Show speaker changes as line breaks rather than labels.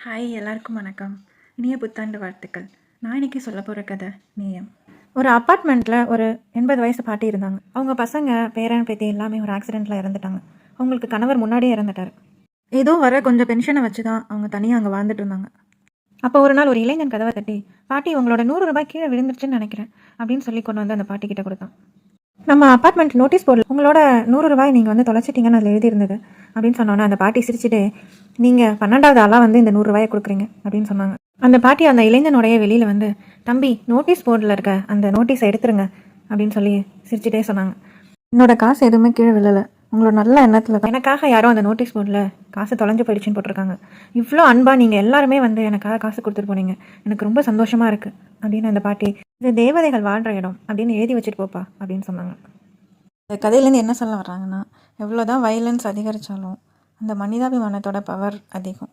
Hi, எல்லாருக்கும் வணக்கம். இனிய புத்தாண்டு வாழ்த்துக்கள். நான் இன்னைக்கு சொல்ல போகிற கதை நேயம். ஒரு அப்பார்ட்மெண்ட்டில் ஒரு 80 வயசு பாட்டி இருந்தாங்க. அவங்க பசங்க, பேரன், பேத்தி எல்லாமே ஒரு ஆக்சிடெண்ட்டில் இறந்துட்டாங்க. அவங்களுக்கு கணவர் முன்னாடியே இறந்துட்டார். ஏதோ வர கொஞ்சம் பென்ஷனை வச்சு தான் அவங்க தனியாக அங்கே வாழ்ந்துட்டு இருந்தாங்க. அப்போ ஒரு நாள் ஒரு இளைஞன் கதவை தட்டி, பாட்டி உங்களோட 100 ரூபாய் கீழே விழுந்துருச்சுன்னு நினைக்கிறேன் அப்படின்னு சொல்லி கொண்டு வந்து அந்த பாட்டி கிட்ட கொடுத்தான். நம்ம அப்பார்ட்மெண்ட் நோட்டீஸ் போர்டில் உங்களோட 100 ரூபாய் நீங்கள் வந்து தொலைச்சிட்டிங்கன்னு அதில் எழுதியிருந்தது அப்படின்னு சொன்னோன்னே அந்த பாட்டி சிரிச்சுட்டு, நீங்கள் 12வது ஆளாக வந்து இந்த 100 ரூபாயை கொடுக்குறீங்க அப்படின்னு சொன்னாங்க. அந்த பாட்டி அந்த இளைஞனுடைய வெளியில் வந்து, தம்பி நோட்டீஸ் போர்டில் இருக்க அந்த நோட்டீஸை எடுத்துருங்க அப்படின்னு சொல்லி சிரிச்சுட்டே சொன்னாங்க. என்னோட காசு எதுவுமே கீழே விழலை, உங்களோட நல்ல எண்ணத்தில் தான் எனக்காக யாரும் அந்த நோட்டீஸ் போர்டில் காசு தொலைஞ்சு போயிடுச்சுன்னு போட்டிருக்காங்க. இவ்வளோ அன்பாக நீங்கள் எல்லாருமே வந்து எனக்காக காசு கொடுத்துட்டு போனீங்க, எனக்கு ரொம்ப சந்தோஷமாக இருக்குது அப்படின்னு அந்த பாட்டி, இது தேவதைகள் வாழ்கிற இடம் அப்படின்னு எழுதி வச்சுட்டு போப்பா அப்படின்னு சொன்னாங்க. இந்த கதையிலேருந்து என்ன சொல்ல வர்றாங்கன்னா, எவ்வளோதான் வயலன்ஸ் அதிகரித்தாலும் அந்த மனிதாபிமானத்தோட பவர் அதிகம்.